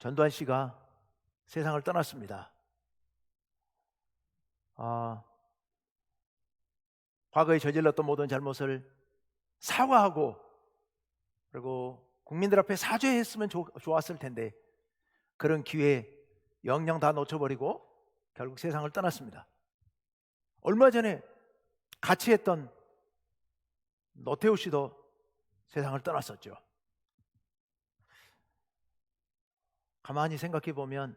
전두환 씨가 세상을 떠났습니다. 과거에 저질렀던 모든 잘못을 사과하고 그리고 국민들 앞에 사죄했으면 좋았을 텐데 그런 기회 영영 다 놓쳐버리고 결국 세상을 떠났습니다. 얼마 전에 같이 했던 노태우 씨도 세상을 떠났었죠. 가만히 생각해 보면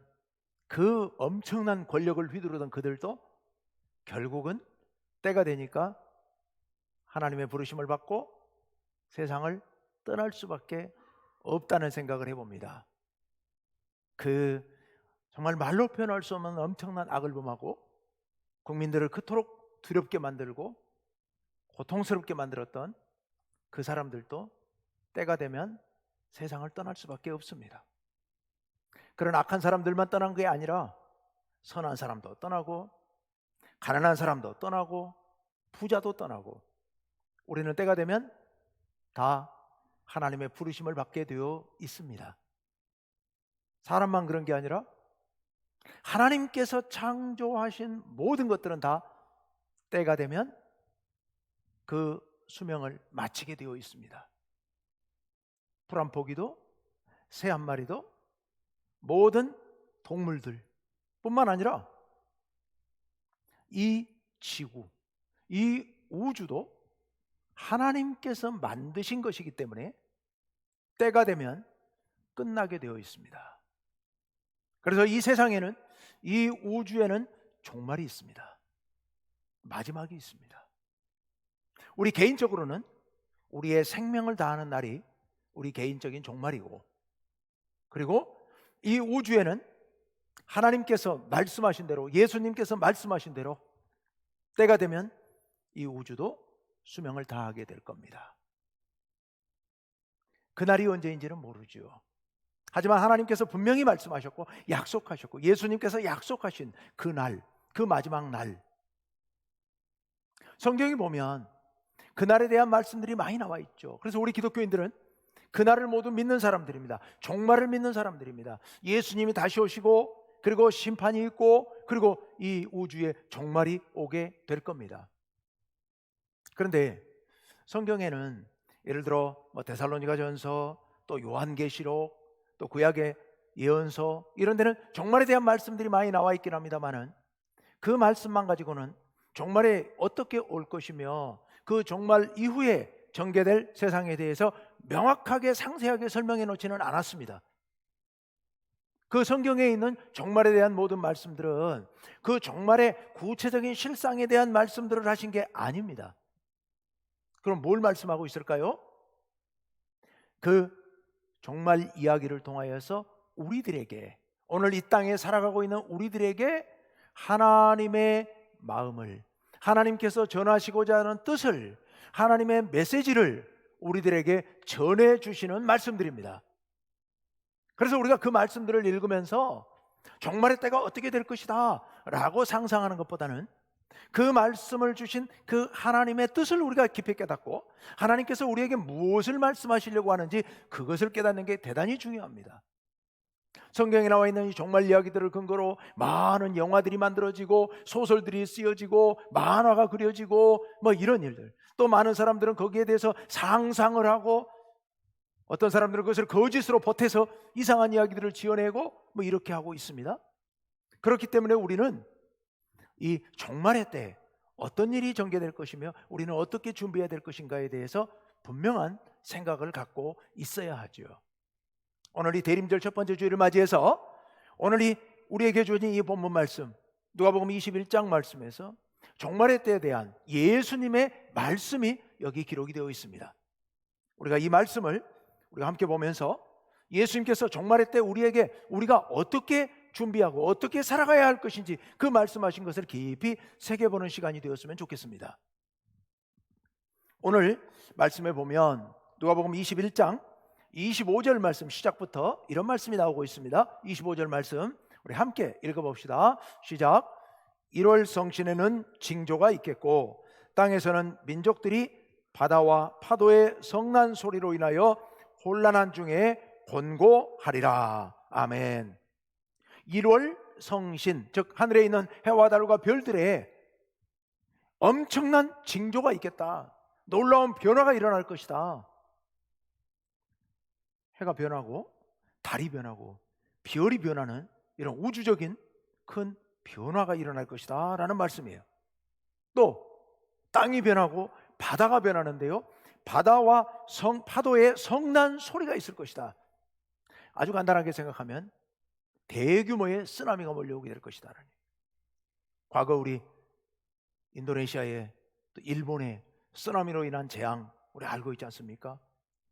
그 엄청난 권력을 휘두르던 그들도 결국은 때가 되니까 하나님의 부르심을 받고 세상을 떠날 수밖에 없다는 생각을 해봅니다. 그 정말 말로 표현할 수 없는 엄청난 악을 범하고 국민들을 그토록 두렵게 만들고 고통스럽게 만들었던 그 사람들도 때가 되면 세상을 떠날 수밖에 없습니다. 그런 악한 사람들만 떠난 게 아니라 선한 사람도 떠나고 가난한 사람도 떠나고 부자도 떠나고 우리는 때가 되면 다 하나님의 부르심을 받게 되어 있습니다. 사람만 그런 게 아니라 하나님께서 창조하신 모든 것들은 다 때가 되면 그 수명을 마치게 되어 있습니다. 풀 한 포기도 새 한 마리도 모든 동물들 뿐만 아니라 이 지구, 이 우주도 하나님께서 만드신 것이기 때문에 때가 되면 끝나게 되어 있습니다. 그래서 이 세상에는, 이 우주에는 종말이 있습니다. 마지막이 있습니다. 우리 개인적으로는 우리의 생명을 다하는 날이 우리 개인적인 종말이고, 그리고 이 우주에는 하나님께서 말씀하신 대로, 예수님께서 말씀하신 대로 때가 되면 이 우주도 수명을 다하게 될 겁니다. 그날이 언제인지는 모르죠. 하지만 하나님께서 분명히 말씀하셨고 약속하셨고 예수님께서 약속하신 그 날, 그 마지막 날, 성경에 보면 그날에 대한 말씀들이 많이 나와 있죠. 그래서 우리 기독교인들은 그날을 모두 믿는 사람들입니다. 종말을 믿는 사람들입니다. 예수님이 다시 오시고 그리고 심판이 있고 그리고 이 우주에 종말이 오게 될 겁니다. 그런데 성경에는 예를 들어 데살로니가전서, 또 요한계시록, 또 구약의 예언서, 이런 데는 종말에 대한 말씀들이 많이 나와 있긴 합니다만은 그 말씀만 가지고는 종말에 어떻게 올 것이며 그 종말 이후에 전개될 세상에 대해서 명확하게 상세하게 설명해 놓지는 않았습니다. 그 성경에 있는 종말에 대한 모든 말씀들은 그 종말의 구체적인 실상에 대한 말씀들을 하신 게 아닙니다. 그럼 뭘 말씀하고 있을까요? 그 종말 이야기를 통하여서 우리들에게, 오늘 이 땅에 살아가고 있는 우리들에게 하나님의 마음을, 하나님께서 전하시고자 하는 뜻을, 하나님의 메시지를 우리들에게 전해주시는 말씀들입니다. 그래서 우리가 그 말씀들을 읽으면서 종말의 때가 어떻게 될 것이다 라고 상상하는 것보다는 그 말씀을 주신 그 하나님의 뜻을 우리가 깊이 깨닫고 하나님께서 우리에게 무엇을 말씀하시려고 하는지 그것을 깨닫는 게 대단히 중요합니다. 성경에 나와 있는 이 종말 이야기들을 근거로 많은 영화들이 만들어지고 소설들이 쓰여지고 만화가 그려지고 이런 일들, 또 많은 사람들은 거기에 대해서 상상을 하고 어떤 사람들은 그것을 거짓으로 보태서 이상한 이야기들을 지어내고 이렇게 하고 있습니다. 그렇기 때문에 우리는 이 종말의 때 어떤 일이 전개될 것이며 우리는 어떻게 준비해야 될 것인가에 대해서 분명한 생각을 갖고 있어야 하죠. 오늘 이 대림절 첫 번째 주일을 맞이해서 오늘 우리에게 주어진 이 본문 말씀, 누가복음 21장 말씀에서 종말의 때에 대한 예수님의 말씀이 여기 기록이 되어 있습니다. 우리가 이 말씀을 우리가 함께 보면서 예수님께서 종말의 때 우리가 어떻게 준비하고 어떻게 살아가야 할 것인지 그 말씀하신 것을 깊이 새겨보는 시간이 되었으면 좋겠습니다. 오늘 말씀에 보면 누가복음 21장 25절 말씀 시작부터 이런 말씀이 나오고 있습니다. 25절 말씀 우리 함께 읽어봅시다. 시작. 1월 성신에는 징조가 있겠고 땅에서는 민족들이 바다와 파도의 성난 소리로 인하여 혼란한 중에 곤고하리라. 아멘. 1월 성신, 즉 하늘에 있는 해와 달과 별들의 엄청난 징조가 있겠다. 놀라운 변화가 일어날 것이다. 해가 변하고 달이 변하고 별이 변하는 이런 우주적인 큰 변화가 일어날 것이다 라는 말씀이에요. 또 땅이 변하고 바다가 변하는데요, 바다와 파도에 성난 소리가 있을 것이다. 아주 간단하게 생각하면 대규모의 쓰나미가 몰려오게 될 것이다. 과거 우리 인도네시아에 또 일본의 쓰나미로 인한 재앙 우리 알고 있지 않습니까?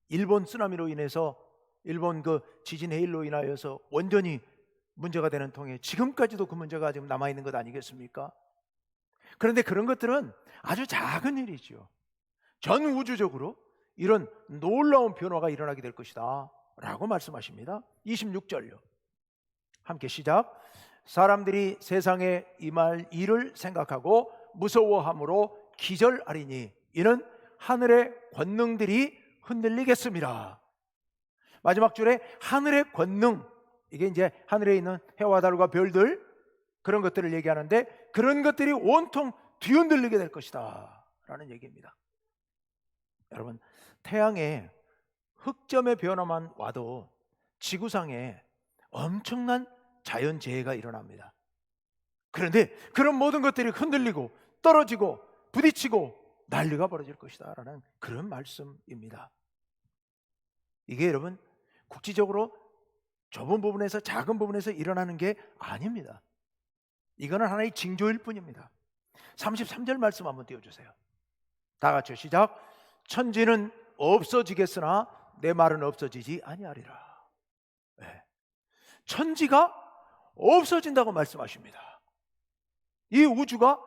일본 쓰나미로 인해서 일본 그 지진 해일로 인하여서 원전이 문제가 되는 통에 지금까지도 그 문제가 지금 남아있는 것 아니겠습니까? 그런데 그런 것들은 아주 작은 일이죠. 전 우주적으로 이런 놀라운 변화가 일어나게 될 것이다 라고 말씀하십니다. 26절요. 함께 시작. 사람들이 세상에 임할 일을 생각하고 무서워함으로 기절하리니 이는 하늘의 권능들이 흔들리겠습니다. 마지막 줄에 하늘의 권능, 이게 이제 하늘에 있는 해와 달과 별들, 그런 것들을 얘기하는데 그런 것들이 온통 뒤흔들리게 될 것이다 라는 얘기입니다. 여러분, 태양에 흑점의 변화만 와도 지구상에 엄청난 자연재해가 일어납니다. 그런데 그런 모든 것들이 흔들리고 떨어지고 부딪히고 난리가 벌어질 것이다 라는 그런 말씀입니다. 이게 여러분 국지적으로 좁은 부분에서 작은 부분에서 일어나는 게 아닙니다. 이거는 하나의 징조일 뿐입니다. 33절 말씀 한번 띄워주세요. 다 같이 시작. 천지는 없어지겠으나 내 말은 없어지지 아니하리라. 네. 천지가 없어진다고 말씀하십니다. 이 우주가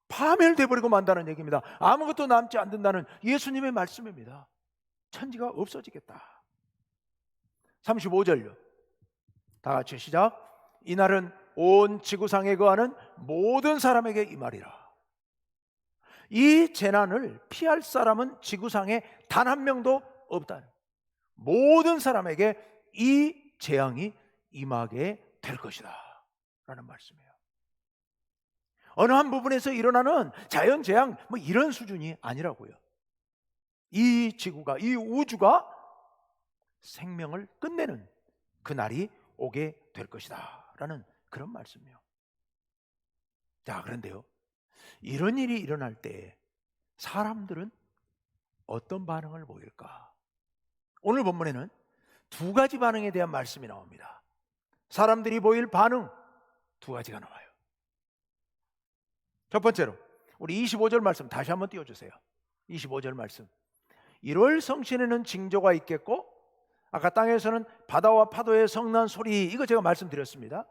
파멸돼 버리고 만다는 얘기입니다. 아무것도 남지 않는다는 예수님의 말씀입니다. 천지가 없어지겠다. 35절요. 다 같이 시작. 이날은 온 지구상에 거하는 모든 사람에게 임하리라. 이 재난을 피할 사람은 지구상에 단 한 명도 없다. 모든 사람에게 이 재앙이 임하게 될 것이다 라는 말씀이에요. 어느 한 부분에서 일어나는 자연재앙 뭐 이런 수준이 아니라고요. 이 지구가, 이 우주가 생명을 끝내는 그날이 오게 될 것이다 라는 그런 말씀이에요. 자, 그런데요, 이런 일이 일어날 때 사람들은 어떤 반응을 보일까? 오늘 본문에는 두 가지 반응에 대한 말씀이 나옵니다. 사람들이 보일 반응 두 가지가 나와요. 첫 번째로 우리 25절 말씀 다시 한번 띄워주세요. 25절 말씀. 1월 성신에는 징조가 있겠고 아까 땅에서는 바다와 파도의 성난 소리, 이거 제가 말씀드렸습니다.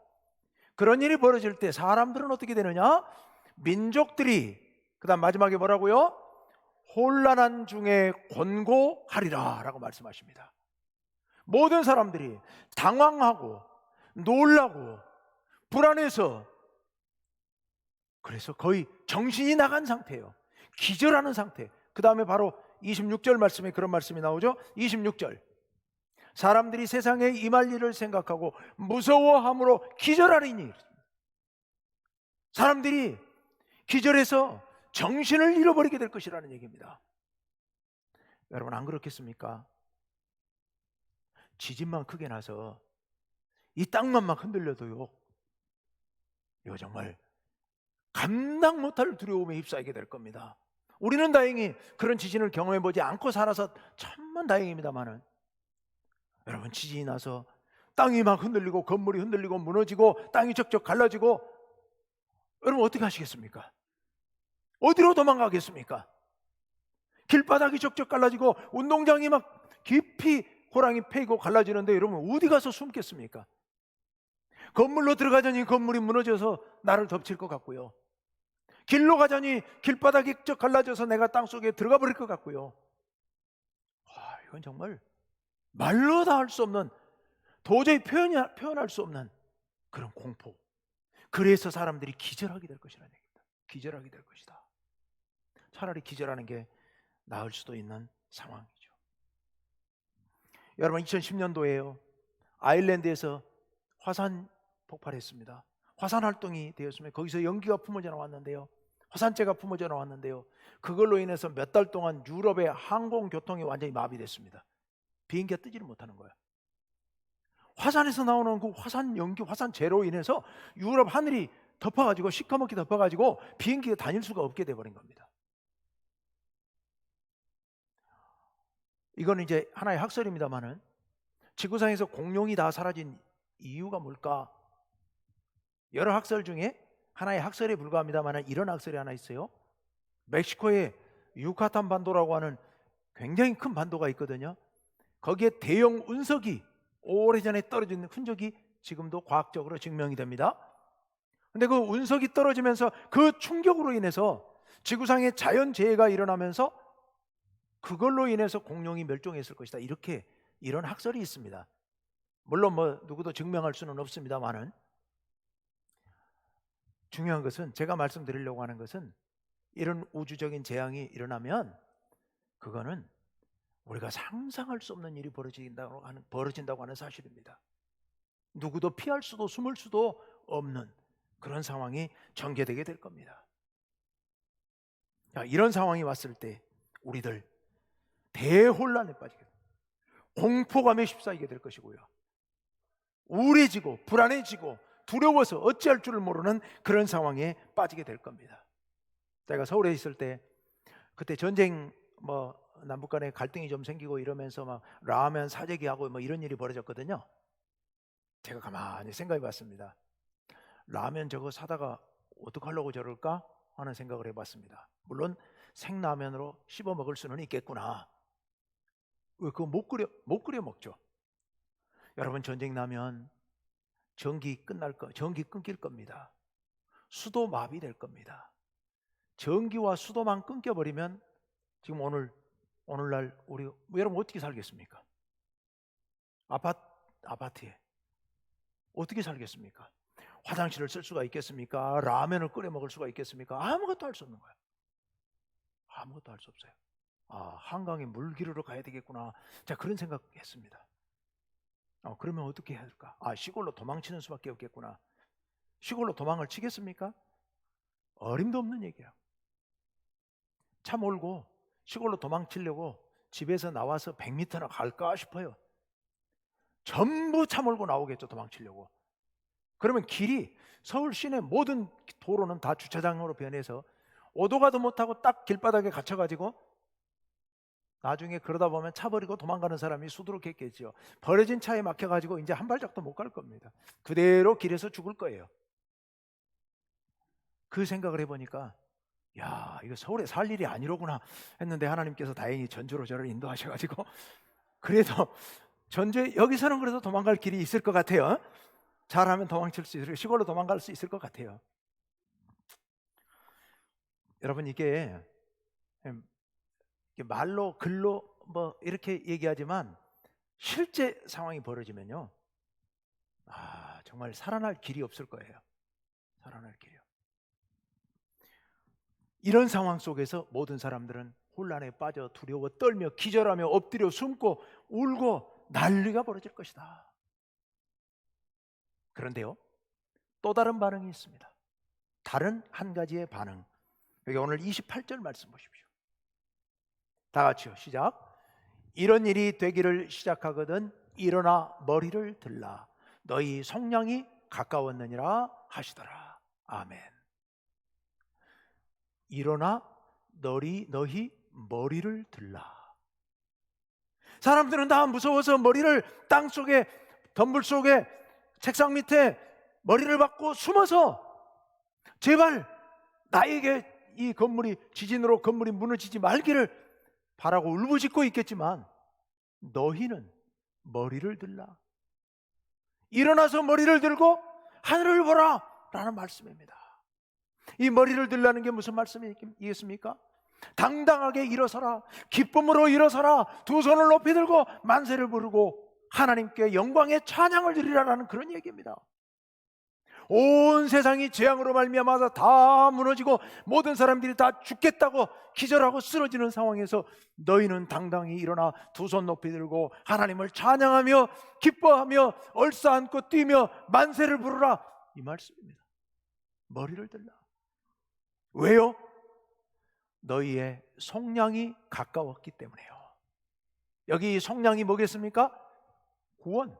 그런 일이 벌어질 때 사람들은 어떻게 되느냐? 민족들이, 그 다음 마지막에 뭐라고요? 혼란한 중에 권고하리라 라고 말씀하십니다. 모든 사람들이 당황하고 놀라고 불안해서, 그래서 거의 정신이 나간 상태예요. 기절하는 상태. 그 다음에 바로 26절 말씀에 그런 말씀이 나오죠. 26절. 사람들이 세상에 임할 일을 생각하고 무서워함으로 기절하리니. 사람들이 기절해서 정신을 잃어버리게 될 것이라는 얘기입니다. 여러분, 안 그렇겠습니까? 지진만 크게 나서 이 땅만 막 흔들려도요, 이거 정말 감당 못할 두려움에 휩싸이게 될 겁니다. 우리는 다행히 그런 지진을 경험해보지 않고 살아서 천만 다행입니다만은, 여러분, 지진이 나서 땅이 막 흔들리고 건물이 흔들리고 무너지고 땅이 쩍쩍 갈라지고, 여러분 어떻게 하시겠습니까? 어디로 도망가겠습니까? 길바닥이 쩍쩍 갈라지고 운동장이 막 깊이 호랑이 패이고 갈라지는데 여러분 어디 가서 숨겠습니까? 건물로 들어가자니 건물이 무너져서 나를 덮칠 것 같고요, 길로 가자니 길바닥이 쩍 갈라져서 내가 땅속에 들어가 버릴 것 같고요. 이건 정말 말로 다 할 수 없는, 도저히 표현할 수 없는 그런 공포. 그래서 사람들이 기절하게 될 것이라는 얘기입니다. 기절하게 될 것이다. 차라리 기절하는 게 나을 수도 있는 상황이죠. 여러분, 2010년도에요 아일랜드에서 화산 폭발했습니다. 화산 활동이 되었으면 거기서 연기가 품어져 나왔는데요. 화산재가 품어져 나왔는데요. 그걸로 인해서 몇 달 동안 유럽의 항공교통이 완전히 마비됐습니다. 비행기가 뜨지를 못하는 거예요. 화산에서 나오는 그 화산 연기, 화산재로 인해서 유럽 하늘이 덮어가지고 시커멓게 덮어가지고 비행기가 다닐 수가 없게 돼버린 겁니다. 이건 이제 하나의 학설입니다만은 지구상에서 공룡이 다 사라진 이유가 뭘까? 여러 학설 중에 하나의 학설에 불과합니다만 이런 학설이 하나 있어요. 멕시코에 유카탄 반도라고 하는 굉장히 큰 반도가 있거든요. 거기에 대형 운석이 오래전에 떨어진 흔적이 지금도 과학적으로 증명이 됩니다. 근데 그 운석이 떨어지면서 그 충격으로 인해서 지구상에 자연재해가 일어나면서 그걸로 인해서 공룡이 멸종했을 것이다. 이렇게 이런 학설이 있습니다. 물론 뭐 누구도 증명할 수는 없습니다만은 중요한 것은, 제가 말씀드리려고 하는 것은, 이런 우주적인 재앙이 일어나면 그거는 우리가 상상할 수 없는 일이 벌어진다고 하는 사실입니다. 누구도 피할 수도 숨을 수도 없는 그런 상황이 전개되게 될 겁니다. 이런 상황이 왔을 때 우리들 대혼란에 빠지게 됩니다. 공포감에 휩싸이게 될 것이고요. 우울해지고 불안해지고 두려워서 어찌할 줄을 모르는 그런 상황에 빠지게 될 겁니다. 제가 서울에 있을 때 그때 전쟁 남북 간에 갈등이 좀 생기고 이러면서 막 라면 사재기하고 이런 일이 벌어졌거든요. 제가 가만히 생각해 봤습니다. 라면 저거 사다가 어떡하려고 저럴까 하는 생각을 해봤습니다. 물론 생라면으로 씹어 먹을 수는 있겠구나. 왜 그거 못 끓여 먹죠. 여러분, 전쟁 나면 전기 끊길 겁니다. 수도 마비될 겁니다. 전기와 수도만 끊겨버리면 지금 오늘날 우리 여러분 어떻게 살겠습니까? 아파트에 어떻게 살겠습니까? 화장실을 쓸 수가 있겠습니까? 라면을 끓여 먹을 수가 있겠습니까? 아무것도 할 수 없는 거예요. 아무것도 할 수 없어요. 한강에 물 기르러 가야 되겠구나. 자, 그런 생각했습니다. 그러면 어떻게 해야 될까? 시골로 도망치는 수밖에 없겠구나. 시골로 도망을 치겠습니까? 어림도 없는 얘기야. 차 몰고 시골로 도망치려고 집에서 나와서 100m나 갈까 싶어요. 전부 차 몰고 나오겠죠, 도망치려고. 그러면 길이, 서울 시내 모든 도로는 다 주차장으로 변해서 오도 가도 못하고 딱 길바닥에 갇혀가지고 나중에 그러다 보면 차 버리고 도망가는 사람이 수두룩했겠죠. 버려진 차에 막혀가지고 이제 한 발짝도 못 갈 겁니다. 그대로 길에서 죽을 거예요. 그 생각을 해보니까 이거 서울에 살 일이 아니로구나 했는데 하나님께서 다행히 전주로 저를 인도하셔가지고 그래도 여기서는 그래도 도망갈 길이 있을 것 같아요. 잘하면 도망칠 수 있을, 시골로 도망갈 수 있을 것 같아요. 여러분, 이게 말로 글로 이렇게 얘기하지만 실제 상황이 벌어지면요, 정말 살아날 길이 없을 거예요. 살아날 길이요. 이런 상황 속에서 모든 사람들은 혼란에 빠져 두려워 떨며 기절하며 엎드려 숨고 울고 난리가 벌어질 것이다. 그런데요, 또 다른 반응이 있습니다. 다른 한 가지의 반응. 여기 오늘 28절 말씀 보십시오. 다 같이요, 시작. 이런 일이 되기를 시작하거든 일어나 머리를 들라. 너희 속량이 가까웠느니라 하시더라. 아멘. 일어나 너희 머리를 들라. 사람들은 다 무서워서 머리를 땅속에, 덤불 속에, 책상 밑에 머리를 박고 숨어서 제발 나에게 이 지진으로 건물이 무너지지 말기를 바라고 울부짖고 있겠지만 너희는 머리를 들라. 일어나서 머리를 들고 하늘을 보라 라는 말씀입니다. 이 머리를 들라는 게 무슨 말씀이겠습니까? 당당하게 일어서라, 기쁨으로 일어서라, 두 손을 높이 들고 만세를 부르고 하나님께 영광의 찬양을 드리라라는 그런 얘기입니다. 온 세상이 재앙으로 말미암아서 다 무너지고 모든 사람들이 다 죽겠다고 기절하고 쓰러지는 상황에서 너희는 당당히 일어나 두 손 높이 들고 하나님을 찬양하며 기뻐하며 얼싸안고 뛰며 만세를 부르라, 이 말씀입니다. 머리를 들라. 왜요? 너희의 속량이 가까웠기 때문에요. 여기 속량이 뭐겠습니까? 구원.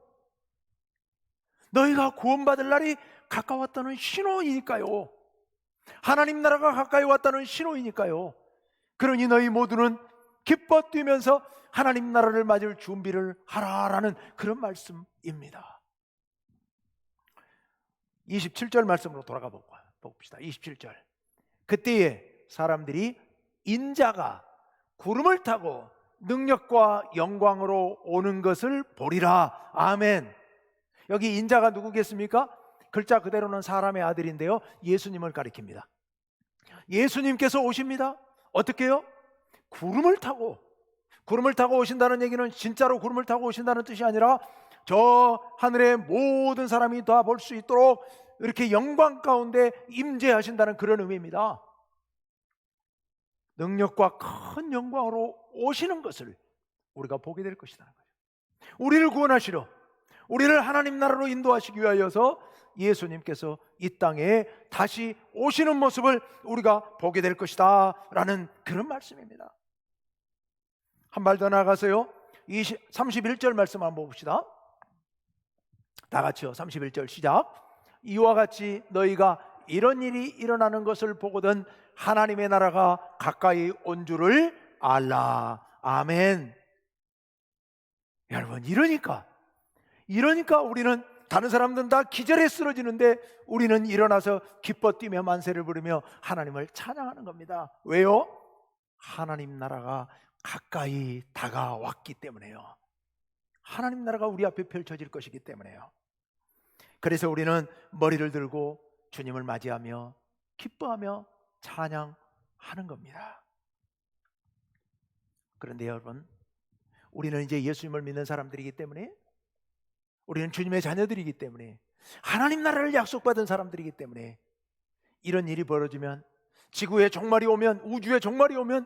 너희가 구원받을 날이 가까웠다는 신호이니까요. 하나님 나라가 가까이 왔다는 신호이니까요. 그러니 너희 모두는 기뻐 뛰면서 하나님 나라를 맞을 준비를 하라라는 그런 말씀입니다. 27절 말씀으로 돌아가 봅시다. 27절. 그때에 사람들이 인자가 구름을 타고 능력과 영광으로 오는 것을 보리라. 아멘. 여기 인자가 누구겠습니까? 글자 그대로는 사람의 아들인데요, 예수님을 가리킵니다. 예수님께서 오십니다. 어떻게 해요? 구름을 타고 오신다는 얘기는 진짜로 구름을 타고 오신다는 뜻이 아니라 저 하늘의 모든 사람이 다 볼 수 있도록 이렇게 영광 가운데 임재하신다는 그런 의미입니다. 능력과 큰 영광으로 오시는 것을 우리가 보게 될 것이라는 거죠. 우리를 구원하시려, 우리를 하나님 나라로 인도하시기 위하여서 예수님께서 이 땅에 다시 오시는 모습을 우리가 보게 될 것이다 라는 그런 말씀입니다. 한 발 더 나아가서요, 31절 말씀 한번 봅시다. 다 같이요. 31절 시작. 이와 같이 너희가 이런 일이 일어나는 것을 보거든 하나님의 나라가 가까이 온 줄을 알라. 아멘. 여러분, 이러니까 우리는, 다른 사람들은 다 기절에 쓰러지는데 우리는 일어나서 기뻐 뛰며 만세를 부르며 하나님을 찬양하는 겁니다. 왜요? 하나님 나라가 가까이 다가왔기 때문에요. 하나님 나라가 우리 앞에 펼쳐질 것이기 때문에요. 그래서 우리는 머리를 들고 주님을 맞이하며 기뻐하며 찬양하는 겁니다. 그런데 여러분, 우리는 이제 예수님을 믿는 사람들이기 때문에, 우리는 주님의 자녀들이기 때문에, 하나님 나라를 약속받은 사람들이기 때문에 이런 일이 벌어지면, 지구에 종말이 오면, 우주에 종말이 오면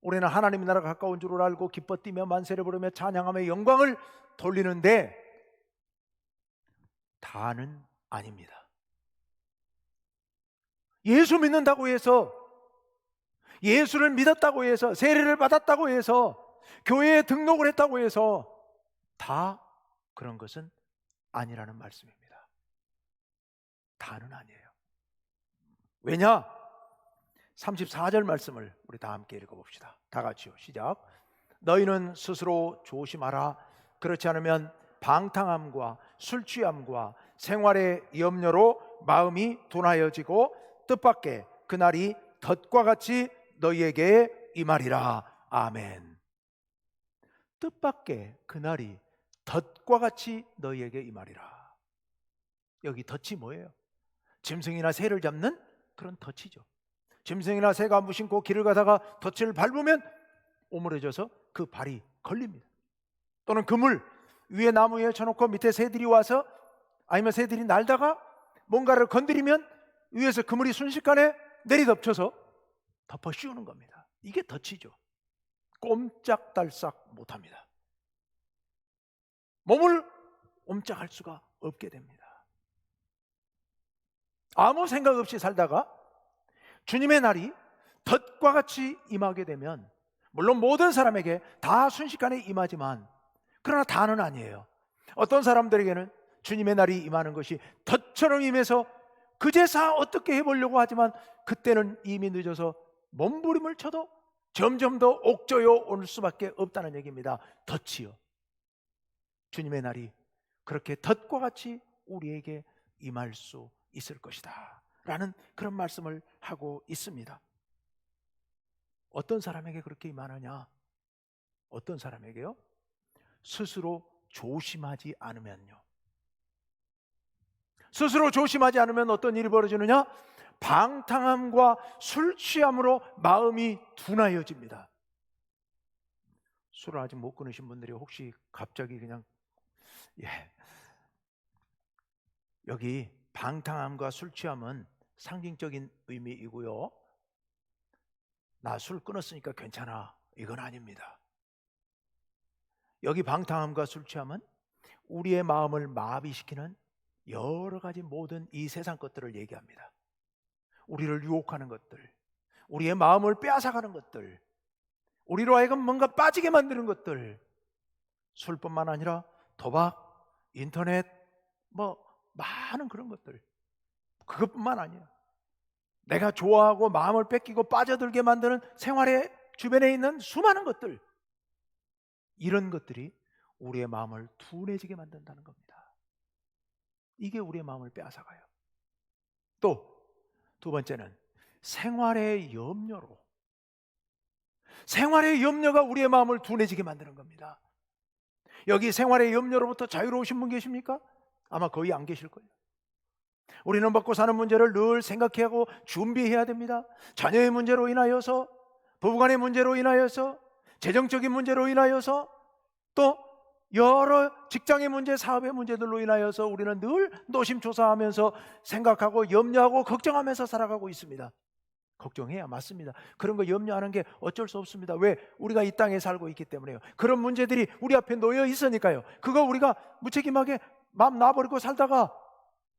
우리는 하나님 나라가 가까운 줄을 알고 기뻐 뛰며 만세를 부르며 찬양하며 영광을 돌리는데 다는 아닙니다. 예수 믿는다고 해서, 예수를 믿었다고 해서, 세례를 받았다고 해서, 교회에 등록을 했다고 해서 다 그런 것은 아니라는 말씀입니다. 다는 아니에요. 왜냐? 34절 말씀을 우리 다 함께 읽어봅시다. 다 같이요. 시작. 너희는 스스로 조심하라. 그렇지 않으면 방탕함과 술취함과 생활의 염려로 마음이 둔하여지고 뜻밖의 그날이 덫과 같이 너희에게 임하리라. 아멘. 뜻밖의 그날이 덫과 같이 너희에게 임하리라. 여기 덫이 뭐예요? 짐승이나 새를 잡는 그런 덫이죠. 짐승이나 새가 무심코 길을 가다가 덫을 밟으면 오므려져서 그 발이 걸립니다. 또는 그물 위에 나무 위에 쳐놓고 밑에 새들이 와서, 아니면 새들이 날다가 뭔가를 건드리면 위에서 그물이 순식간에 내리덮쳐서 덮어 씌우는 겁니다. 이게 덫이죠. 꼼짝달싹 못합니다. 몸을 옴짝할 수가 없게 됩니다. 아무 생각 없이 살다가 주님의 날이 덫과 같이 임하게 되면, 물론 모든 사람에게 다 순식간에 임하지만, 그러나 다는 아니에요. 어떤 사람들에게는 주님의 날이 임하는 것이 덫처럼 임해서 그제서 어떻게 해보려고 하지만 그때는 이미 늦어서 몸부림을 쳐도 점점 더 옥저여 올 수밖에 없다는 얘기입니다. 덫이요. 주님의 날이 그렇게 덫과 같이 우리에게 임할 수 있을 것이다 라는 그런 말씀을 하고 있습니다. 어떤 사람에게 그렇게 임하느냐? 어떤 사람에게요? 스스로 조심하지 않으면요. 스스로 조심하지 않으면 어떤 일이 벌어지느냐? 방탕함과 술 취함으로 마음이 둔하여집니다. 술을 아직 못 끊으신 분들이 혹시 갑자기 그냥 여기 방탕함과 술 취함은 상징적인 의미이고요. 나 술 끊었으니까 괜찮아, 이건 아닙니다. 여기 방탕함과 술 취함은 우리의 마음을 마비시키는 여러 가지 모든 이 세상 것들을 얘기합니다. 우리를 유혹하는 것들, 우리의 마음을 빼앗아가는 것들, 우리로 하여금 뭔가 빠지게 만드는 것들, 술뿐만 아니라 도박, 인터넷, 많은 그런 것들, 그것뿐만 아니야. 내가 좋아하고 마음을 뺏기고 빠져들게 만드는 생활의 주변에 있는 수많은 것들, 이런 것들이 우리의 마음을 둔해지게 만든다는 겁니다. 이게 우리의 마음을 빼앗아가요. 또 두 번째는 생활의 염려로, 생활의 염려가 우리의 마음을 둔해지게 만드는 겁니다. 여기 생활의 염려로부터 자유로우신 분 계십니까? 아마 거의 안 계실 거예요. 우리는 먹고 사는 문제를 늘 생각하고 준비해야 됩니다. 자녀의 문제로 인하여서, 부부간의 문제로 인하여서, 재정적인 문제로 인하여서, 또 여러 직장의 문제, 사업의 문제들로 인하여서 우리는 늘 노심초사하면서 생각하고 염려하고 걱정하면서 살아가고 있습니다. 걱정해야 맞습니다. 그런 거 염려하는 게 어쩔 수 없습니다. 왜? 우리가 이 땅에 살고 있기 때문에요. 그런 문제들이 우리 앞에 놓여 있으니까요. 그거 우리가 무책임하게 마음 놔버리고 살다가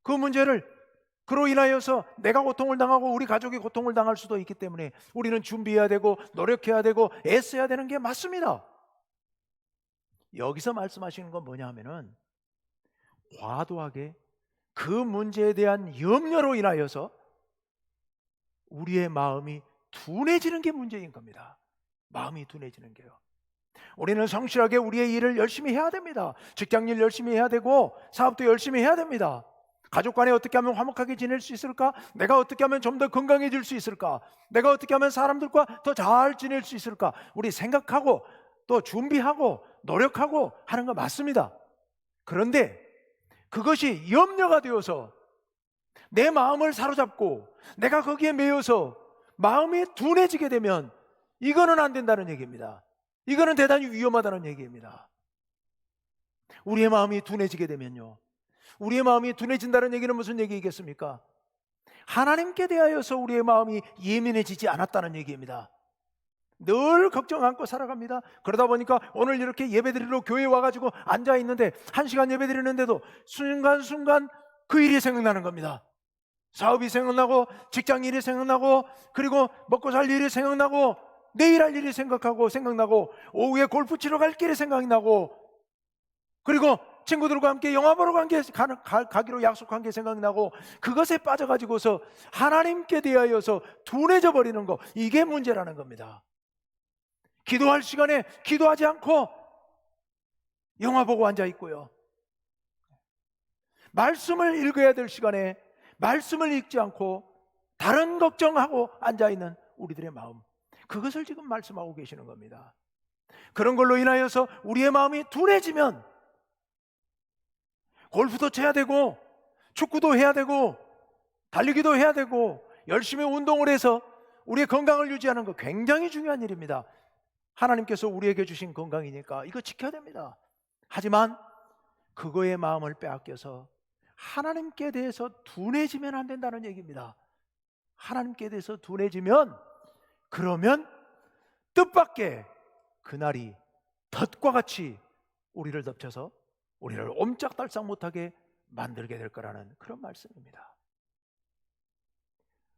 그 문제를 그로 인하여서 내가 고통을 당하고 우리 가족이 고통을 당할 수도 있기 때문에 우리는 준비해야 되고 노력해야 되고 애써야 되는 게 맞습니다. 여기서 말씀하시는 건 뭐냐 하면은 과도하게 그 문제에 대한 염려로 인하여서 우리의 마음이 둔해지는 게 문제인 겁니다. 마음이 둔해지는 게요. 우리는 성실하게 우리의 일을 열심히 해야 됩니다. 직장일 열심히 해야 되고 사업도 열심히 해야 됩니다. 가족 간에 어떻게 하면 화목하게 지낼 수 있을까? 내가 어떻게 하면 좀 더 건강해질 수 있을까? 내가 어떻게 하면 사람들과 더 잘 지낼 수 있을까? 우리 생각하고 또 준비하고 노력하고 하는 거 맞습니다. 그런데 그것이 염려가 되어서 내 마음을 사로잡고 내가 거기에 매여서 마음이 둔해지게 되면 이거는 안 된다는 얘기입니다. 이거는 대단히 위험하다는 얘기입니다. 우리의 마음이 둔해지게 되면요, 우리의 마음이 둔해진다는 얘기는 무슨 얘기겠습니까? 하나님께 대하여서 우리의 마음이 예민해지지 않았다는 얘기입니다. 늘 걱정 안고 살아갑니다. 그러다 보니까 오늘 이렇게 예배드리러 교회에 와가지고 앉아있는데 1시간 예배드리는데도 순간순간 그 일이 생각나는 겁니다. 사업이 생각나고 직장 일이 생각나고 그리고 먹고 살 일이 생각나고 내일 할 일이 생각나고 오후에 골프 치러 갈 길이 생각이 나고 그리고 친구들과 함께 영화 보러 가기로 약속한 게 생각나고 그것에 빠져가지고서 하나님께 대하여서 둔해져 버리는 거, 이게 문제라는 겁니다. 기도할 시간에 기도하지 않고 영화 보고 앉아 있고요, 말씀을 읽어야 될 시간에 말씀을 읽지 않고 다른 걱정하고 앉아 있는 우리들의 마음, 그것을 지금 말씀하고 계시는 겁니다. 그런 걸로 인하여서 우리의 마음이 둔해지면 골프도 쳐야 되고 축구도 해야 되고 달리기도 해야 되고 열심히 운동을 해서 우리의 건강을 유지하는 거 굉장히 중요한 일입니다. 하나님께서 우리에게 주신 건강이니까 이거 지켜야 됩니다. 하지만 그거의 마음을 빼앗겨서 하나님께 대해서 둔해지면 안 된다는 얘기입니다. 하나님께 대해서 둔해지면 그러면 뜻밖의 그날이 덫과 같이 우리를 덮쳐서 우리를 옴짝달싹 못하게 만들게 될 거라는 그런 말씀입니다.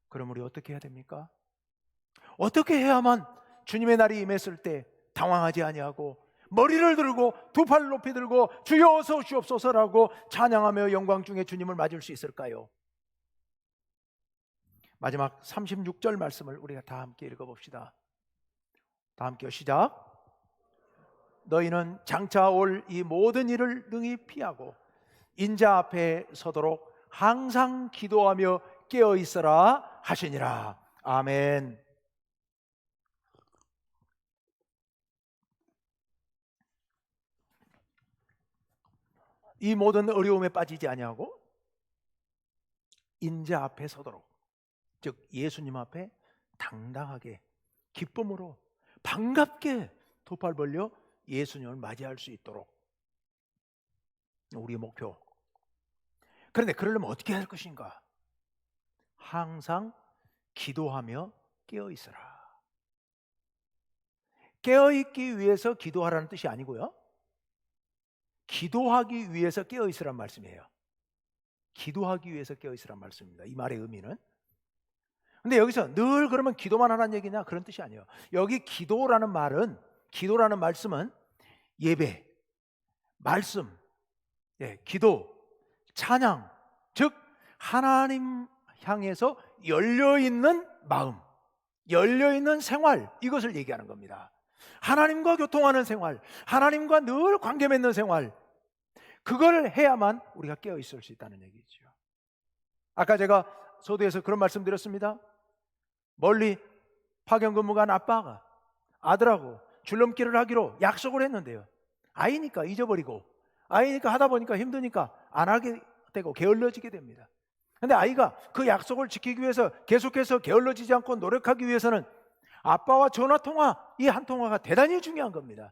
그럼 우리 어떻게 해야 됩니까? 어떻게 해야만 주님의 날이 임했을 때 당황하지 아니하고 머리를 들고 두 팔을 높이 들고 주여 어서 오시옵소서라고 찬양하며 영광 중에 주님을 맞을 수 있을까요? 마지막 36절 말씀을 우리가 다 함께 읽어봅시다. 다 함께 시작. 너희는 장차 올 이 모든 일을 능히 피하고 인자 앞에 서도록 항상 기도하며 깨어 있어라 하시니라. 아멘. 이 모든 어려움에 빠지지 아니하고 인자 앞에 서도록, 즉 예수님 앞에 당당하게 기쁨으로 반갑게 두 팔 벌려 예수님을 맞이할 수 있도록 우리의 목표. 그런데 그러려면 어떻게 해야 할 것인가? 항상 기도하며 깨어 있어라. 깨어 있기 위해서 기도하라는 뜻이 아니고요, 기도하기 위해서 깨어 있으란 말씀이에요. 기도하기 위해서 깨어 있으란 말씀입니다. 이 말의 의미는. 근데 여기서 늘 그러면 기도만 하라는 얘기냐? 그런 뜻이 아니에요. 여기 기도라는 말씀은 예배, 말씀, 기도, 찬양, 즉 하나님 향해서 열려있는 마음, 열려있는 생활, 이것을 얘기하는 겁니다. 하나님과 교통하는 생활, 하나님과 늘 관계 맺는 생활, 그걸 해야만 우리가 깨어 있을 수 있다는 얘기죠. 아까 제가 소도에서 그런 말씀 드렸습니다. 멀리 파견 근무 간 아빠가 아들하고 줄넘기를 하기로 약속을 했는데요, 아이니까 잊어버리고, 아이니까 하다 보니까 힘드니까 안 하게 되고 게을러지게 됩니다. 근데 아이가 그 약속을 지키기 위해서 계속해서 게을러지지 않고 노력하기 위해서는 아빠와 전화통화, 이 한 통화가 대단히 중요한 겁니다.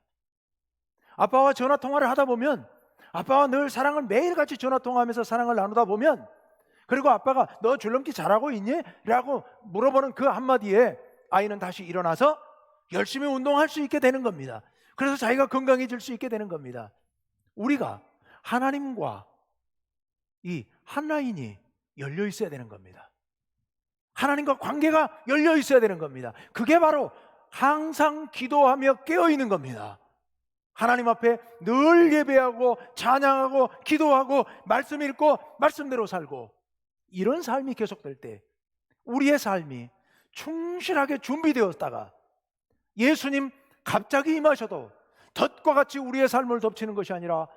아빠와 전화통화를 하다 보면, 아빠와 늘 사랑을 매일같이 전화통화하면서 사랑을 나누다 보면, 그리고 아빠가 너 줄넘기 잘하고 있니? 라고 물어보는 그 한마디에 아이는 다시 일어나서 열심히 운동할 수 있게 되는 겁니다. 그래서 자기가 건강해질 수 있게 되는 겁니다. 우리가 하나님과 이 한 라인이 열려 있어야 되는 겁니다. 하나님과 관계가 열려 있어야 되는 겁니다. 그게 바로 항상 기도하며 깨어 있는 겁니다. 하나님 앞에 늘 예배하고 찬양하고 기도하고 말씀 읽고 말씀대로 살고, 이런 삶이 계속될 때 우리의 삶이 충실하게 준비되었다가 예수님 갑자기 임하셔도 덫과 같이 우리의 삶을 덮치는 것이 아니라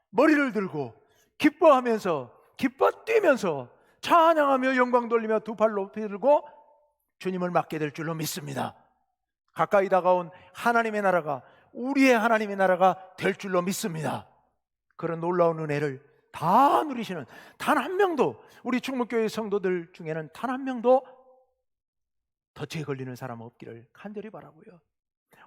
머리를 들고 기뻐하면서, 기뻐 뛰면서 찬양하며 영광 돌리며 두 팔 높이 들고 주님을 맞게 될 줄로 믿습니다. 가까이 다가온 하나님의 나라가, 우리의 하나님의 나라가 될 줄로 믿습니다. 그런 놀라운 은혜를 다 누리시는 단 한 명도, 우리 충무교회 성도들 중에는 단 한 명도 덫에 걸리는 사람 없기를 간절히 바라고요.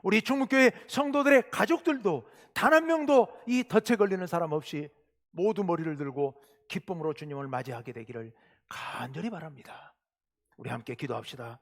우리 충무교회 성도들의 가족들도 단 한 명도 이 덫에 걸리는 사람 없이 모두 머리를 들고 기쁨으로 주님을 맞이하게 되기를 간절히 바랍니다. 우리 함께 기도합시다.